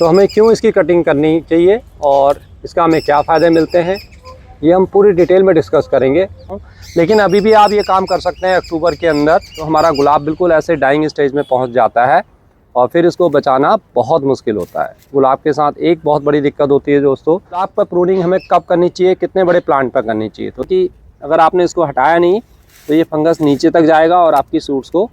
तो हमें क्यों इसकी कटिंग करनी चाहिए और इसका हमें क्या फ़ायदे मिलते हैं, ये हम पूरी डिटेल में डिस्कस करेंगे। लेकिन अभी भी आप ये काम कर सकते हैं अक्टूबर के अंदर, तो हमारा गुलाब बिल्कुल ऐसे डाइंग स्टेज में पहुंच जाता है और फिर इसको बचाना बहुत मुश्किल होता है। गुलाब के साथ एक बहुत बड़ी दिक्कत होती है दोस्तों, गुलाब पर प्रूनिंग हमें कब करनी चाहिए, कितने बड़े प्लांट पर करनी चाहिए। तो कि अगर आपने इसको हटाया नहीं तो ये फंगस नीचे तक जाएगा और आपकी सूट्स को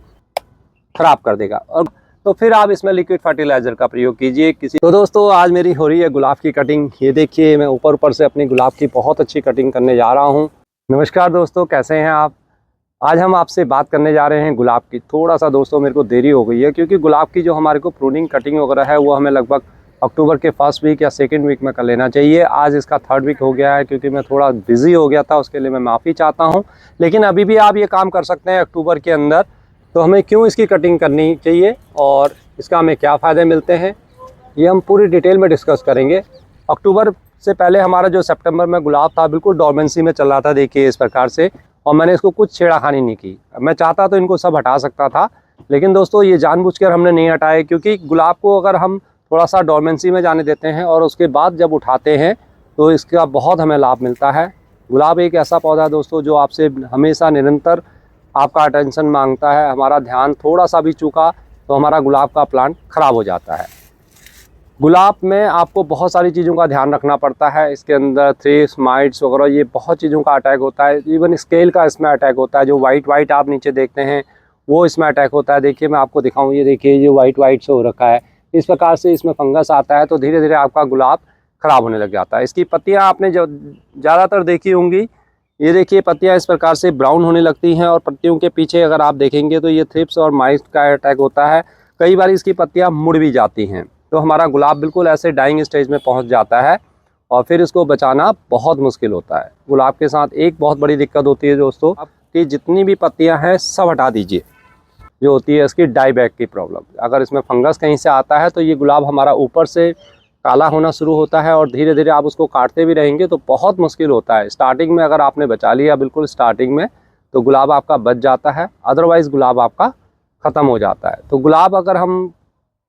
ख़राब कर देगा, और तो फिर आप इसमें लिक्विड फर्टिलाइज़र का प्रयोग कीजिए किसी। तो दोस्तों आज मेरी हो रही है गुलाब की कटिंग। ये देखिए मैं ऊपर से अपनी गुलाब की बहुत अच्छी कटिंग करने जा रहा हूँ। नमस्कार दोस्तों, कैसे हैं आप। आज हम आपसे बात करने जा रहे हैं गुलाब की। थोड़ा सा दोस्तों मेरे को देरी हो गई है क्योंकि गुलाब की जो हमारे को प्रूनिंग कटिंग वगैरह है वो हमें लगभग अक्टूबर के फर्स्ट वीक या सेकेंड वीक में कर लेना चाहिए। आज इसका थर्ड वीक हो गया है क्योंकि मैं थोड़ा बिजी हो गया था, उसके लिए मैं माफ़ी चाहता हूँ। लेकिन अभी भी आप ये काम कर सकते हैं अक्टूबर के अंदर। तो हमें क्यों इसकी कटिंग करनी चाहिए और इसका हमें क्या फ़ायदे मिलते हैं, ये हम पूरी डिटेल में डिस्कस करेंगे। अक्टूबर से पहले हमारा जो सितंबर में गुलाब था बिल्कुल डोरमेंसी में चल रहा था, देखिए इस प्रकार से, और मैंने इसको कुछ छेड़खानी नहीं की। मैं चाहता तो इनको सब हटा सकता था, लेकिन दोस्तों ये जानबूझकर हमने नहीं हटाए क्योंकि गुलाब को अगर हम थोड़ा सा डोरमेंसी में जाने देते हैं और उसके बाद जब उठाते हैं तो इसका बहुत हमें लाभ मिलता है। गुलाब एक ऐसा पौधा है दोस्तों जो आपसे हमेशा निरंतर आपका अटेंशन मांगता है। हमारा ध्यान थोड़ा सा भी चूका तो हमारा गुलाब का प्लांट ख़राब हो जाता है। गुलाब में आपको बहुत सारी चीज़ों का ध्यान रखना पड़ता है। इसके अंदर थ्रिप्स, माइट्स वगैरह ये बहुत चीज़ों का अटैक होता है। इवन स्केल का इसमें अटैक होता है। जो वाइट आप नीचे देखते हैं वो इसमें अटैक होता है। देखिए मैं आपको दिखाऊं, ये देखिए ये वाइट से हो रखा है। इस प्रकार से इसमें फंगस आता है तो धीरे धीरे आपका गुलाब ख़राब होने लग जाता है। इसकी पत्तियाँ आपने जो ज़्यादातर देखी होंगी, ये देखिए पत्तियाँ इस प्रकार से ब्राउन होने लगती हैं और पत्तियों के पीछे अगर आप देखेंगे तो ये थ्रिप्स और माइट्स का अटैक होता है। कई बार इसकी पत्तियाँ मुड़ भी जाती हैं तो हमारा गुलाब बिल्कुल ऐसे डाइंग स्टेज में पहुंच जाता है और फिर इसको बचाना बहुत मुश्किल होता है। गुलाब के साथ एक बहुत बड़ी दिक्कत होती है दोस्तों, आपकी जितनी भी पत्तियां हैं सब हटा दीजिए। जो होती है इसकी डाईबैक की प्रॉब्लम, अगर इसमें फंगस कहीं से आता है तो ये गुलाब हमारा ऊपर से काला होना शुरू होता है और धीरे धीरे आप उसको काटते भी रहेंगे तो बहुत मुश्किल होता है। स्टार्टिंग में अगर आपने बचा लिया बिल्कुल स्टार्टिंग में तो गुलाब आपका बच जाता है, अदरवाइज़ गुलाब आपका ख़त्म हो जाता है। तो गुलाब अगर हम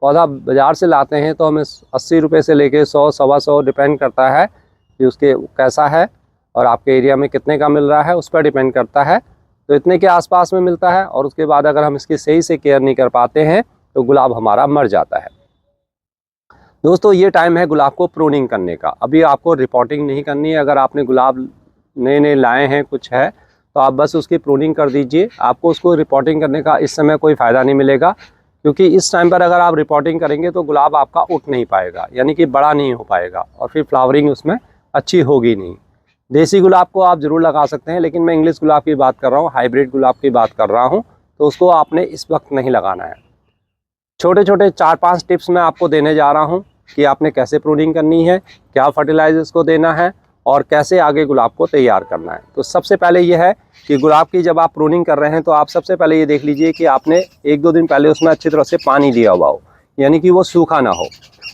पौधा बाज़ार से लाते हैं तो हमें 80 रुपये से लेके 100, 125 डिपेंड करता है कि उसके कैसा है और आपके एरिया में कितने का मिल रहा है, उस पर डिपेंड करता है। तो इतने के आसपास में मिलता है और उसके बाद अगर हम इसकी सही से केयर नहीं कर पाते हैं तो गुलाब हमारा मर जाता है। दोस्तों ये टाइम है गुलाब को प्रूनिंग करने का। अभी आपको रिपोर्टिंग नहीं करनी है। अगर आपने गुलाब नए लाए हैं, कुछ है, तो आप बस उसकी प्रूनिंग कर दीजिए। आपको उसको रिपोर्टिंग करने का इस समय कोई फ़ायदा नहीं मिलेगा क्योंकि इस टाइम पर अगर आप रिपोर्टिंग करेंगे तो गुलाब आपका उठ नहीं पाएगा, यानी कि बड़ा नहीं हो पाएगा और फिर फ्लावरिंग उसमें अच्छी होगी नहीं। देसी गुलाब को आप ज़रूर लगा सकते हैं, लेकिन मैं इंग्लिश गुलाब की बात कर रहा हूँ, हाइब्रिड गुलाब की बात कर रहा हूँ, तो उसको आपने इस वक्त नहीं लगाना है। छोटे छोटे 4-5 टिप्स मैं आपको देने जा रहा हूँ कि आपने कैसे प्रूनिंग करनी है, क्या फर्टिलाइजर्स को देना है और कैसे आगे गुलाब को तैयार करना है। तो सबसे पहले यह है कि गुलाब की जब आप प्रूनिंग कर रहे हैं तो आप सबसे पहले ये देख लीजिए कि आपने 1-2 दिन पहले उसमें अच्छी तरह से पानी दिया हुआ हो, यानी कि वो सूखा ना हो।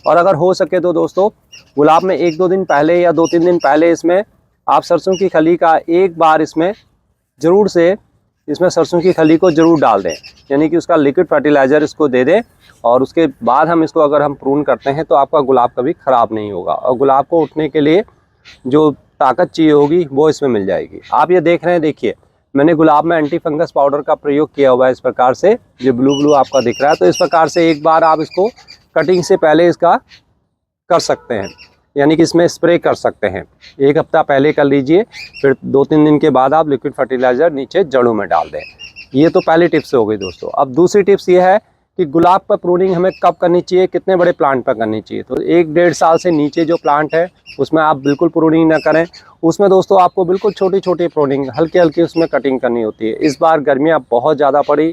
और अगर हो सके तो दोस्तों गुलाब में 1-2 दिन पहले या 2-3 दिन पहले इसमें आप सरसों की खली का एक बार इसमें सरसों की खली को ज़रूर डाल दें, यानी कि उसका लिक्विड फर्टिलाइज़र इसको दे दें और उसके बाद हम इसको अगर हम प्रून करते हैं तो आपका गुलाब कभी ख़राब नहीं होगा और गुलाब को उठने के लिए जो ताकत चाहिए होगी वो इसमें मिल जाएगी। आप ये देख रहे हैं, देखिए मैंने गुलाब में एंटी फंगस पाउडर का प्रयोग किया हुआ है। इस प्रकार से जो ब्लू आपका दिख रहा है, तो इस प्रकार से एक बार आप इसको कटिंग से पहले इसका कर सकते हैं, यानी कि इसमें स्प्रे कर सकते हैं। 1 हफ्ता पहले कर लीजिए, फिर 2-3 दिन के बाद आप लिक्विड फर्टिलाइज़र नीचे जड़ों में डाल दें। ये तो पहली टिप्स हो गई दोस्तों। अब दूसरी टिप्स ये है कि गुलाब पर प्रूनिंग हमें कब करनी चाहिए, कितने बड़े प्लांट पर करनी चाहिए। तो 1-1.5 साल से नीचे जो प्लांट है उसमें आप बिल्कुल प्रूनिंग ना करें। उसमें दोस्तों आपको बिल्कुल छोटी प्रूनिंग, हल्की उसमें कटिंग करनी होती है। इस बार गर्मियाँ बहुत ज़्यादा पड़ी,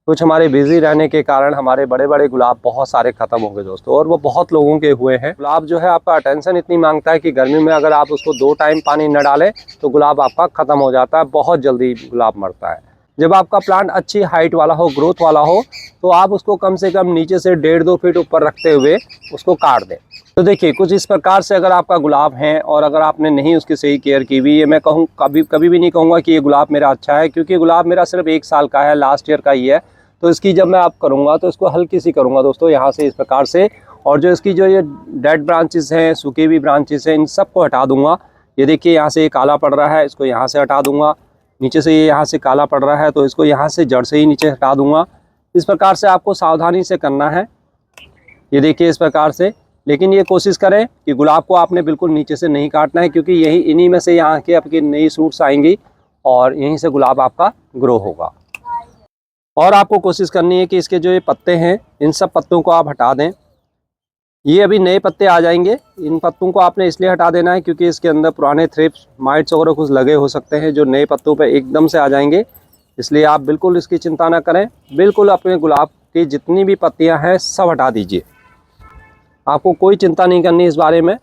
कुछ हमारे बिजी रहने के कारण हमारे बड़े गुलाब बहुत सारे ख़त्म हो गए दोस्तों, और वो बहुत लोगों के हुए हैं। गुलाब जो है आपका अटेंशन इतनी मांगता है कि गर्मी में अगर आप उसको 2 टाइम पानी न डालें तो गुलाब आपका ख़त्म हो जाता है, बहुत जल्दी गुलाब मरता है। जब आपका प्लांट अच्छी हाइट वाला हो, ग्रोथ वाला हो, तो आप उसको कम से कम नीचे से 1.5-2 फीट ऊपर रखते हुए उसको काट दें। तो देखिए कुछ इस प्रकार से अगर आपका गुलाब है और अगर आपने नहीं उसकी सही केयर की हुई है, मैं कहूँ कभी भी नहीं कहूँगा कि ये गुलाब मेरा अच्छा है, क्योंकि गुलाब मेरा सिर्फ 1 साल का है, लास्ट ईयर का ही है। तो इसकी जब मैं आप करूँगा तो इसको हल्की सी करूँगा दोस्तों, यहाँ से इस प्रकार से और जो इसकी जो ये डेड ब्रांचेस हैं, सूखी हुई ब्रांचेस हैं, इन सबको हटा दूंगा। ये देखिए यहाँ से ये काला पड़ रहा है, इसको यहाँ से हटा दूंगा। नीचे से ये यहाँ से काला पड़ रहा है तो इसको यहाँ से जड़ से ही नीचे हटा दूंगा। इस प्रकार से आपको सावधानी से करना है। ये देखिए इस प्रकार से, लेकिन ये कोशिश करें कि गुलाब को आपने बिल्कुल नीचे से नहीं काटना है, क्योंकि यही इन्हीं में से यहाँ के आपकी नई सूट्स आएंगी और यहीं से गुलाब आपका ग्रो होगा। और आपको कोशिश करनी है कि इसके जो ये पत्ते हैं, इन सब पत्तों को आप हटा दें। ये अभी नए पत्ते आ जाएंगे, इन पत्तों को आपने इसलिए हटा देना है क्योंकि इसके अंदर पुराने थ्रिप्स, माइट्स वगैरह कुछ लगे हो सकते हैं जो नए पत्तों पे एकदम से आ जाएंगे। इसलिए आप बिल्कुल इसकी चिंता ना करें, बिल्कुल अपने गुलाब की जितनी भी पत्तियां हैं सब हटा दीजिए। आपको कोई चिंता नहीं करनी इस बारे में।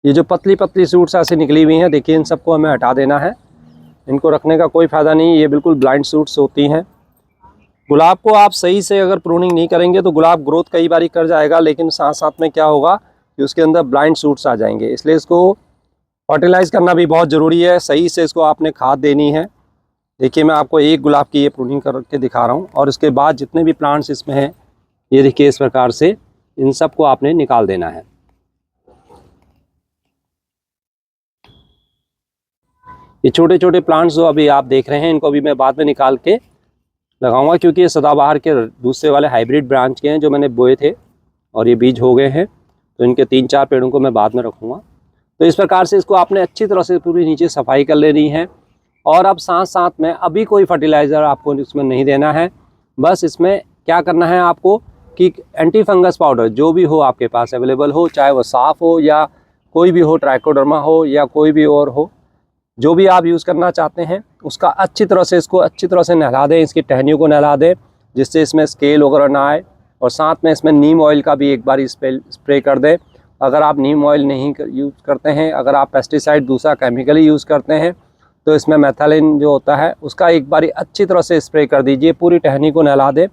ये जो पतली पतली सूट्स ऐसे निकली हुई हैं, देखिए इन सबको हमें हटा देना है। इनको रखने का कोई फ़ायदा नहीं, ये बिल्कुल ब्लाइंड सूट्स होती हैं। गुलाब को आप सही से अगर प्रूनिंग नहीं करेंगे तो गुलाब ग्रोथ कई बार कर जाएगा, लेकिन साथ साथ में क्या होगा कि उसके अंदर ब्लाइंड सूट्स आ जाएंगे। इसलिए इसको फर्टिलाइज़ करना भी बहुत ज़रूरी है, सही से इसको आपने खाद देनी है। देखिए मैं आपको एक गुलाब की ये प्रूनिंग करके दिखा रहा हूँ, और इसके बाद जितने भी प्लांट्स इसमें हैं, ये देखिए इस प्रकार से इन सब को आपने निकाल देना है। ये छोटे छोटे प्लांट्स जो अभी आप देख रहे हैं, इनको अभी मैं बाद में निकाल के लगाऊंगा, क्योंकि ये सदाबहार के दूसरे वाले हाइब्रिड ब्रांच के हैं जो मैंने बोए थे और ये बीज हो गए हैं, तो इनके 3-4 पेड़ों को मैं बाद में रखूँगा। तो इस प्रकार से इसको आपने अच्छी तरह से पूरी नीचे सफाई कर लेनी है। और अब साथ साथ में अभी कोई फर्टिलाइज़र आपको इसमें नहीं देना है। बस इसमें क्या करना है आपको कि एंटी फंगस पाउडर जो भी हो आपके पास अवेलेबल हो, चाहे वो साफ़ हो या कोई भी हो, ट्राइकोडर्मा हो या कोई भी और हो, जो भी आप यूज़ करना चाहते हैं उसका अच्छी तरह से इसको अच्छी तरह से नहला दें, इसकी टहनियों को नहला दें जिससे इसमें स्केल वगैरह ना आए। और साथ में इसमें नीम ऑयल का भी एक बार स्प्रे कर दें। अगर आप नीम ऑयल नहीं यूज़ करते हैं, अगर आप पेस्टिसाइड दूसरा केमिकली यूज़ करते हैं, तो इसमें मेथालिन जो होता है उसका एक बार अच्छी तरह से स्प्रे कर दीजिए। पूरी टहनी को नहला दें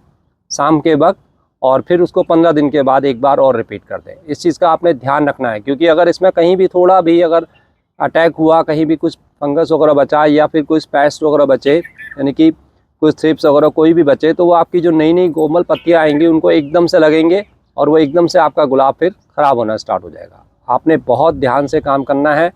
शाम के वक्त, और फिर उसको 15 दिन के बाद एक बार और रिपीट कर दें। इस चीज़ का आपने ध्यान रखना है, क्योंकि अगर इसमें कहीं भी थोड़ा भी अगर अटैक हुआ, कहीं भी कुछ फंगस वगैरह बचा या फिर कुछ पेस्ट वगैरह बचे, यानी कि कुछ थ्रिप्स वगैरह कोई भी बचे, तो वो आपकी जो नई नई कोमल पत्तियाँ आएंगी उनको एकदम से लगेंगे और वो एकदम से आपका गुलाब फिर ख़राब होना स्टार्ट हो जाएगा। आपने बहुत ध्यान से काम करना है।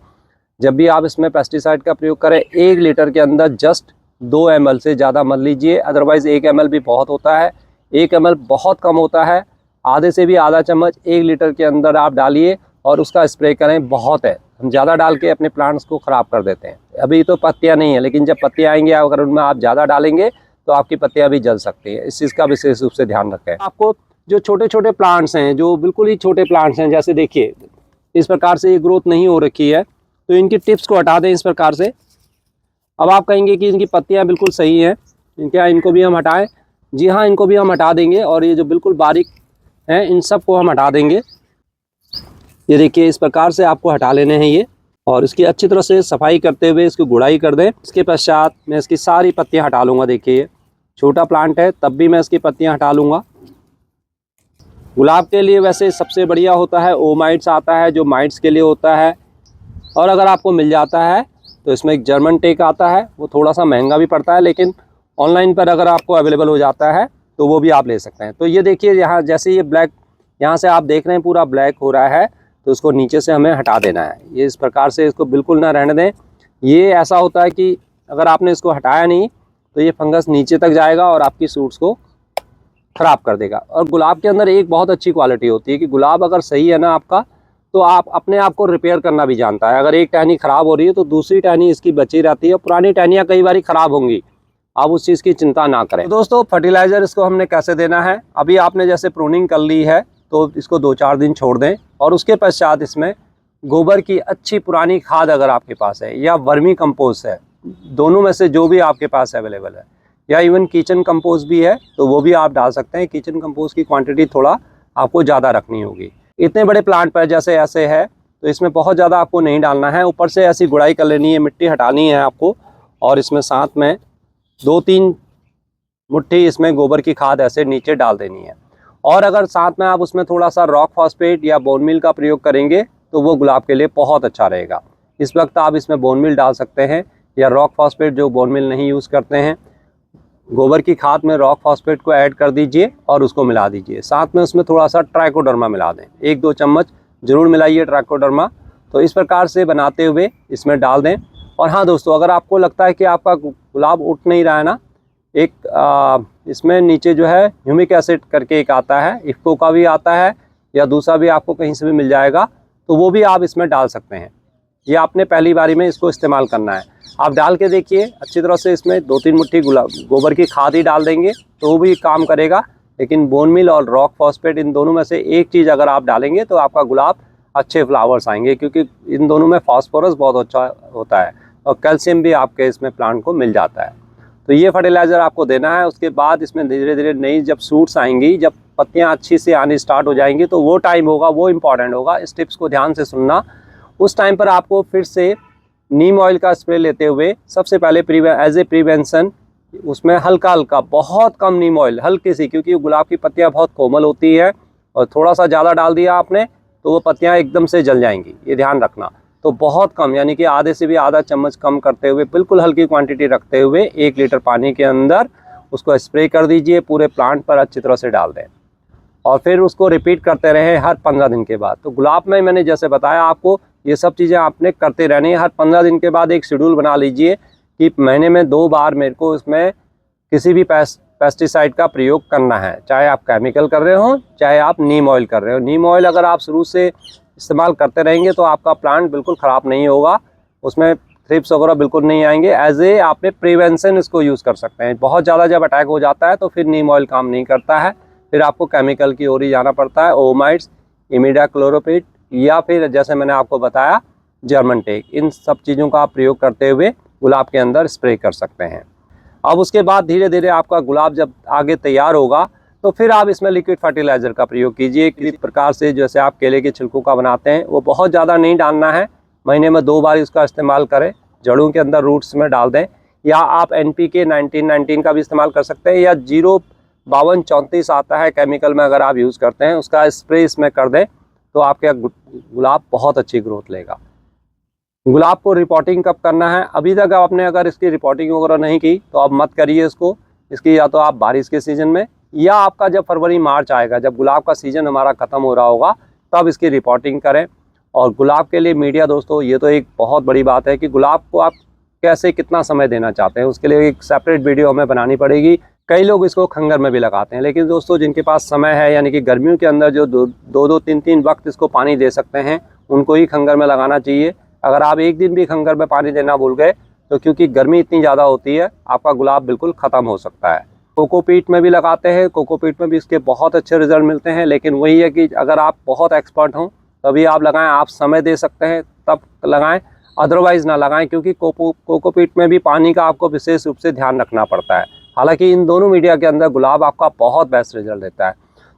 जब भी आप इसमें पेस्टिसाइड का प्रयोग करें, 1 लीटर के अंदर जस्ट 2 ml से ज़्यादा मत लीजिए, अदरवाइज़ 1 ml भी बहुत होता है, 1 ml बहुत कम होता है। आधे से भी आधा चम्मच 1 लीटर के अंदर आप डालिए और उसका स्प्रे करें, बहुत है। हम ज़्यादा डाल के अपने प्लांट्स को ख़राब कर देते हैं। अभी तो पत्तियां नहीं है, लेकिन जब पत्तियां आएंगी अगर उनमें आप ज़्यादा डालेंगे तो आपकी पत्तियां भी जल सकती हैं। इस चीज़ का विशेष रूप से ध्यान रखें। आपको जो छोटे छोटे प्लांट्स हैं, जो बिल्कुल ही छोटे प्लांट्स हैं, जैसे देखिए इस प्रकार से ये ग्रोथ नहीं हो रखी है, तो इनकी टिप्स को हटा दें इस प्रकार से। अब आप कहेंगे कि इनकी पत्तियाँ बिल्कुल सही हैं, क्या इनको भी हम हटाएँ? जी हाँ, इनको भी हम हटा देंगे, और ये जो बिल्कुल बारीक हैं इन सब को हम हटा देंगे। ये देखिए इस प्रकार से आपको हटा लेने हैं ये, और इसकी अच्छी तरह से सफाई करते हुए इसकी गुड़ाई कर दें। इसके पश्चात मैं इसकी सारी पत्तियां हटा लूँगा। देखिए छोटा प्लांट है तब भी मैं इसकी पत्तियां हटा लूँगा। गुलाब के लिए वैसे सबसे बढ़िया होता है ओमाइट्स आता है, जो माइट्स के लिए होता है, और अगर आपको मिल जाता है तो इसमें एक जर्मन टेक आता है, वो थोड़ा सा महंगा भी पड़ता है, लेकिन ऑनलाइन पर अगर आपको अवेलेबल हो जाता है तो वो भी आप ले सकते हैं। तो ये देखिए यहाँ जैसे ये ब्लैक, यहाँ से आप देख रहे हैं पूरा ब्लैक हो रहा है, तो उसको नीचे से हमें हटा देना है। ये इस प्रकार से इसको बिल्कुल ना रहने दें। ये ऐसा होता है कि अगर आपने इसको हटाया नहीं तो ये फंगस नीचे तक जाएगा और आपकी सूट्स को ख़राब कर देगा। और गुलाब के अंदर एक बहुत अच्छी क्वालिटी होती है कि गुलाब अगर सही है ना आपका, तो आप अपने आप को रिपेयर करना भी जानता है। अगर एक टहनी ख़राब हो रही है तो दूसरी टहनी इसकी बची रहती है। पुरानी टहनियाँ कई बार ख़राब होंगी, आप उस चीज़ की चिंता ना करें। तो दोस्तों फर्टिलाइज़र इसको हमने कैसे देना है, अभी आपने जैसे प्रूनिंग कर ली है तो इसको 2-4 दिन छोड़ दें, और उसके पश्चात इसमें गोबर की अच्छी पुरानी खाद अगर आपके पास है, या वर्मी कंपोस्ट है, दोनों में से जो भी आपके पास अवेलेबल है, या इवन किचन कंपोस्ट भी है तो वो भी आप डाल सकते हैं। किचन कंपोस्ट की क्वांटिटी थोड़ा आपको ज़्यादा रखनी होगी। इतने बड़े प्लांट पर जैसे ऐसे है तो इसमें बहुत ज़्यादा आपको नहीं डालना है। ऊपर से ऐसी गुड़ाई कर लेनी है, मिट्टी हटानी है आपको, और इसमें साथ में 2-3 मुट्ठी इसमें गोबर की खाद ऐसे नीचे डाल देनी है। और अगर साथ में आप उसमें थोड़ा सा रॉक फॉस्फेट या बोन मील का प्रयोग करेंगे तो वो गुलाब के लिए बहुत अच्छा रहेगा। इस वक्त आप इसमें बोन मील डाल सकते हैं या रॉक फॉस्फेट जो बोन मील नहीं यूज़ करते हैं। गोबर की खाद में रॉक फॉस्फेट को ऐड कर दीजिए और उसको मिला दीजिए। साथ में उसमें थोड़ा सा ट्राइकोडर्मा मिला दें, 1-2 चम्मच जरूर मिलाइए ट्राइकोडर्मा। तो इस प्रकार से बनाते हुए इसमें डाल दें। और हाँ दोस्तों, अगर आपको लगता है कि आपका गुलाब उठ नहीं रहा है ना, एक इसमें नीचे जो है ह्यूमिक एसिड करके एक आता है, इफ्को का भी आता है या दूसरा भी आपको कहीं से भी मिल जाएगा, तो वो भी आप इसमें डाल सकते हैं। ये आपने पहली बारी में इसको इस्तेमाल करना है। आप डाल के देखिए अच्छी तरह से, इसमें 2-3 मुट्ठी गोबर की खाद ही डाल देंगे तो वो भी काम करेगा। लेकिन बोन मील और रॉक फॉस्फेट, इन दोनों में से एक चीज़ अगर आप डालेंगे तो आपका गुलाब अच्छे फ्लावर्स आएंगे, क्योंकि इन दोनों में फास्फोरस बहुत अच्छा होता है और कैल्शियम भी आपके इसमें प्लांट को मिल जाता है। तो ये फर्टिलाइज़र आपको देना है। उसके बाद इसमें धीरे धीरे नई जब सूट्स आएंगी, जब पत्तियाँ अच्छी से आनी स्टार्ट हो जाएंगी, तो वो टाइम होगा, वो इम्पॉर्टेंट होगा। इस टिप्स को ध्यान से सुनना। उस टाइम पर आपको फिर से नीम ऑयल का स्प्रे लेते हुए सबसे पहले एज ए प्रिवेंशन उसमें हल्का हल्का, बहुत कम नीम ऑयल, हल्की सी, क्योंकि गुलाब की पत्तियां बहुत कोमल होती है और थोड़ा सा ज़्यादा डाल दिया आपने तो वो पत्तियां एकदम से जल जाएंगी, ये ध्यान रखना। तो बहुत कम, यानी कि आधे से भी आधा चम्मच कम करते हुए, बिल्कुल हल्की क्वांटिटी रखते हुए 1 लीटर पानी के अंदर उसको स्प्रे कर दीजिए, पूरे प्लांट पर अच्छी तरह से डाल दें और फिर उसको रिपीट करते रहें हर 15 दिन के बाद। तो गुलाब में मैंने जैसे बताया आपको, ये सब चीज़ें आपने करते रहनी है। हर 15 दिन के बाद एक शेड्यूल बना लीजिए कि महीने में 2 बार मेरे को इसमें किसी भी पेस्टिसाइड का प्रयोग करना है, चाहे आप केमिकल कर रहे हो, चाहे आप नीम ऑयल कर रहे हो। नीम ऑयल अगर आप शुरू से इस्तेमाल करते रहेंगे तो आपका प्लांट बिल्कुल ख़राब नहीं होगा, उसमें थ्रिप्स वगैरह बिल्कुल नहीं आएंगे। एज ए आपने प्रिवेंशन इसको यूज़ कर सकते हैं। बहुत ज़्यादा जब अटैक हो जाता है तो फिर नीम ऑयल काम नहीं करता है, फिर आपको केमिकल की ओर ही जाना पड़ता है, ओमाइड्स, इमिडाक्लोरोपिड या फिर जैसे मैंने आपको बताया जर्मन टेक। इन सब चीज़ों का आप प्रयोग करते हुए गुलाब के अंदर स्प्रे कर सकते हैं। अब उसके बाद धीरे धीरे आपका गुलाब जब आगे तैयार होगा तो फिर आप इसमें लिक्विड फर्टिलाइज़र का प्रयोग कीजिए। किसी प्रकार से जैसे आप केले के छिलकों का बनाते हैं, वो बहुत ज़्यादा नहीं डालना है, महीने में 2 बार इसका इस्तेमाल करें, जड़ों के अंदर रूट्स में डाल दें। या आप NPK 1919 का भी इस्तेमाल कर सकते हैं, या 05234 आता है केमिकल में, अगर आप यूज़ करते हैं उसका स्प्रे इसमें कर दें तो आपके गुलाब बहुत अच्छी ग्रोथ लेगा। गुलाब को रिपोर्टिंग कब करना है? अभी तक आपने अगर इसकी रिपोर्टिंग वगैरह नहीं की तो अब मत करिए इसको। इसकी या तो आप बारिश के सीज़न में, या आपका जब फरवरी मार्च आएगा, जब गुलाब का सीज़न हमारा ख़त्म हो रहा होगा, तब इसकी रिपोर्टिंग करें। और गुलाब के लिए मीडिया दोस्तों, ये तो एक बहुत बड़ी बात है कि गुलाब को आप कैसे कितना समय देना चाहते हैं, उसके लिए एक सेपरेट वीडियो हमें बनानी पड़ेगी। कई लोग इसको खंगर में भी लगाते हैं, लेकिन दोस्तों जिनके पास समय है, यानी कि गर्मियों के अंदर जो 2-2, 3-3 वक्त इसको पानी दे सकते हैं, उनको ही खंगर में लगाना चाहिए। अगर आप एक दिन भी खंगर में पानी देना भूल गए तो क्योंकि गर्मी इतनी ज़्यादा होती है, आपका गुलाब बिल्कुल ख़त्म हो सकता है। कोकोपीट में भी लगाते हैं, कोकोपीट में भी इसके बहुत अच्छे रिजल्ट मिलते हैं, लेकिन वही है कि अगर आप बहुत एक्सपर्ट हों तभी आप लगाएं, आप समय दे सकते हैं तब लगाएं, अदरवाइज़ ना लगाएं, क्योंकि कोकोपीट में भी पानी का आपको विशेष रूप से ध्यान रखना पड़ता है। हालांकि इन दोनों मीडिया के अंदर गुलाब आपका बहुत बेस्ट रिजल्ट देता है।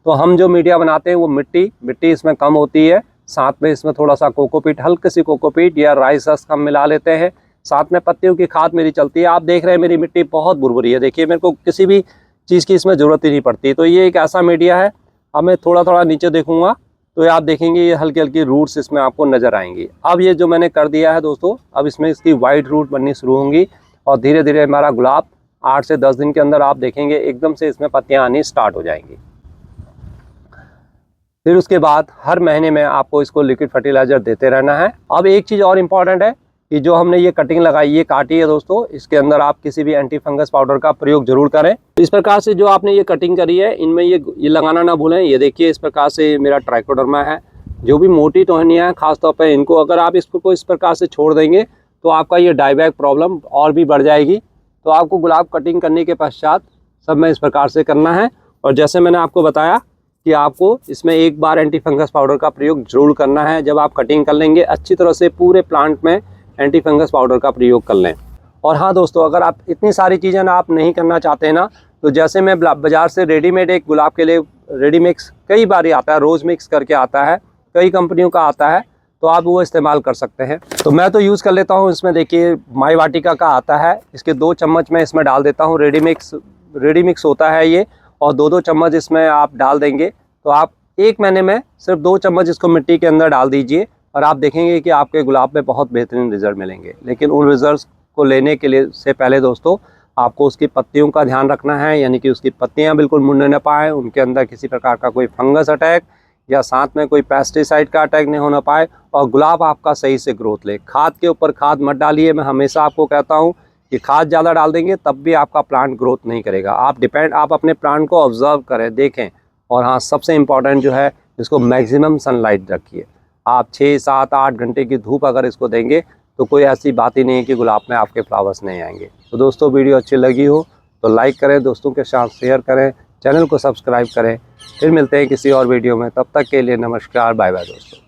तो हम जो मीडिया बनाते हैं वो मिट्टी इसमें कम होती है, साथ में इसमें थोड़ा सा कोकोपीट, हल्की सी कोकोपीट या राइस हस्क हम मिला लेते हैं, साथ में पत्तियों की खाद मेरी चलती है। आप देख रहे हैं मेरी मिट्टी बहुत भुरभुरी है, देखिए मेरे को किसी भी चीज़ की इसमें ज़रूरत ही नहीं पड़ती। तो ये एक ऐसा मीडिया है। अब मैं थोड़ा थोड़ा नीचे देखूंगा तो आप देखेंगे ये हल्की हल्की रूट्स इसमें आपको नज़र आएंगी। अब ये जो मैंने कर दिया है दोस्तों, अब इसमें इसकी वाइट रूट बननी शुरू होंगी और धीरे धीरे हमारा गुलाब 8 से 10 दिन के अंदर आप देखेंगे एकदम से इसमें पत्तियाँ आनी स्टार्ट हो जाएंगी। फिर उसके बाद हर महीने में आपको इसको लिक्विड फर्टिलाइज़र देते रहना है। अब एक चीज़ और इम्पॉर्टेंट है कि जो हमने ये कटिंग लगाई, ये काटी है दोस्तों, इसके अंदर आप किसी भी एंटी फंगस पाउडर का प्रयोग जरूर करें। इस प्रकार से जो आपने ये कटिंग करी है, इनमें ये लगाना ना भूलें। ये देखिए इस प्रकार से मेरा ट्राइकोडर्मा है। जो भी मोटी टहनियाँ हैं खासतौर पर इनको अगर आप इसको इस प्रकार से छोड़ देंगे तो आपका ये डाईबैक प्रॉब्लम और भी बढ़ जाएगी। तो आपको गुलाब कटिंग करने के पश्चात सब में इस प्रकार से करना है। और जैसे मैंने आपको बताया कि आपको इसमें एक बार एंटी फंगस पाउडर का प्रयोग जरूर करना है। जब आप कटिंग कर लेंगे अच्छी तरह से पूरे प्लांट में एंटी फंगस पाउडर का प्रयोग कर लें। और हाँ दोस्तों, अगर आप इतनी सारी चीज़ें ना आप नहीं करना चाहते ना, तो जैसे मैं बाज़ार से रेडीमेड एक गुलाब के लिए रेडी मिक्स कई बार आता है, रोज़ मिक्स करके आता है, कई कंपनियों का आता है, तो आप वो इस्तेमाल कर सकते हैं। तो मैं तो यूज़ कर लेता हूँ, इसमें देखिए माई वाटिका का आता है, इसके 2 चम्मच मैं इसमें डाल देता हूँ। रेडी मिक्स होता है ये, और 2-2 चम्मच इसमें आप डाल देंगे तो आप एक महीने में सिर्फ 2 चम्मच इसको मिट्टी के अंदर डाल दीजिए और आप देखेंगे कि आपके गुलाब में बहुत बेहतरीन रिजल्ट मिलेंगे। लेकिन उन रिजल्ट को लेने के लिए से पहले दोस्तों आपको उसकी पत्तियों का ध्यान रखना है, यानी कि उसकी पत्तियां बिल्कुल मुड़ने न पाए, उनके अंदर किसी प्रकार का कोई फंगस अटैक या साथ में कोई पेस्टिसाइड का अटैक नहीं होना पाए, और गुलाब आपका सही से ग्रोथ ले। खाद के ऊपर खाद मत डालिए। मैं हमेशा आपको कहता हूँ कि खाद ज़्यादा डाल देंगे तब भी आपका प्लांट ग्रोथ नहीं करेगा। आप अपने प्लांट को ऑब्जर्व करें, देखें, और हाँ, सबसे इम्पॉर्टेंट जो है, इसको मैक्सिमम सनलाइट रखिए। आप 6, 7, 8 घंटे की धूप अगर इसको देंगे तो कोई ऐसी बात ही नहीं है कि गुलाब में आपके फ्लावर्स नहीं आएंगे। तो दोस्तों, वीडियो अच्छी लगी हो तो लाइक करें, दोस्तों के साथ शेयर करें, चैनल को सब्सक्राइब करें। फिर मिलते हैं किसी और वीडियो में, तब तक के लिए नमस्कार, बाय बाय दोस्तों।